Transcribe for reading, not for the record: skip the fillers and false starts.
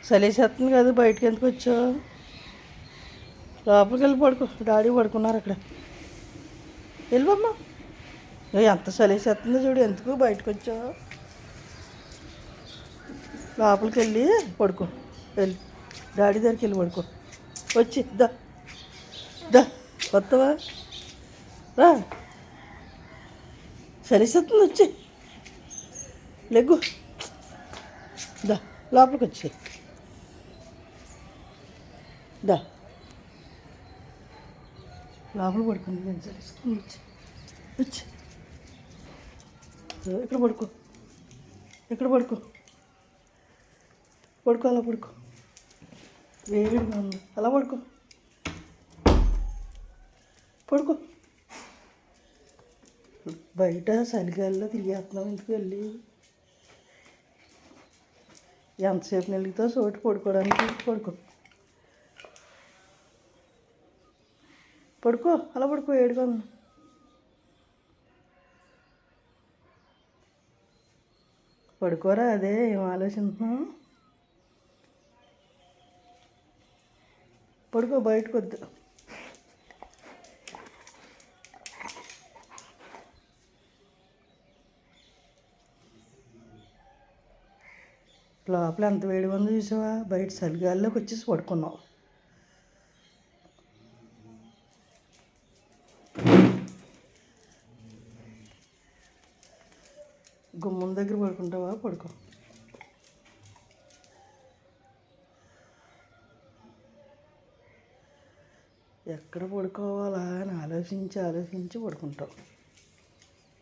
చలేసేస్తుంది కదా, బయటకి ఎందుకు వచ్చావు? లోపలికి వెళ్ళి పడుకో, డాడీ పడుకున్నారు అక్కడ. వెళ్ళిపోమ్మా. ఎంత చలేసేస్తుందో చూడు, ఎందుకు బయటకు వచ్చావు? లోపలికి వెళ్ళి పడుకో, వెళ్ళి డాడీ దగ్గరికి వెళ్ళి పడుకో. వచ్చి దా దా కొత్తవా రా, చలేసేస్తుంది, వచ్చి లెగ్గు దా, లోపలికి వచ్చి దా, లోపల పడుకుంది. నేను చలేస్తుంది, వచ్చి వచ్చి ఇక్కడ పడుకో, ఇక్కడ పడుకో, పడుకో, అలా పడుకో. వేడిగా ఉంది, అలా పడుకో, పడుకో. బయట చలిగాల్లో తిరిగేస్తున్నావు, ఎందుకు వెళ్ళి ఎంతసేపు నెలుగుతో చోటు పడుకోవడానికి. పడుకో, పడుకో, అలా పడుకో. వేడిగా ఉంది, పడుకోరా. అదే ఏం ఆలోచిస్తున్నావు? పడుకో, బయటకు వద్దు. లోపల ఎంత వేడిగా ఉందో చూసావా? బయట చలిగాల్లోకి వచ్చేసి పడుకున్నావు. గుమ్మం దగ్గర పడుకుంటావా? పడుకో. ఎక్కడ పడుకోవాలా అని ఆలోచించి ఆలోచించి పడుకుంటావు.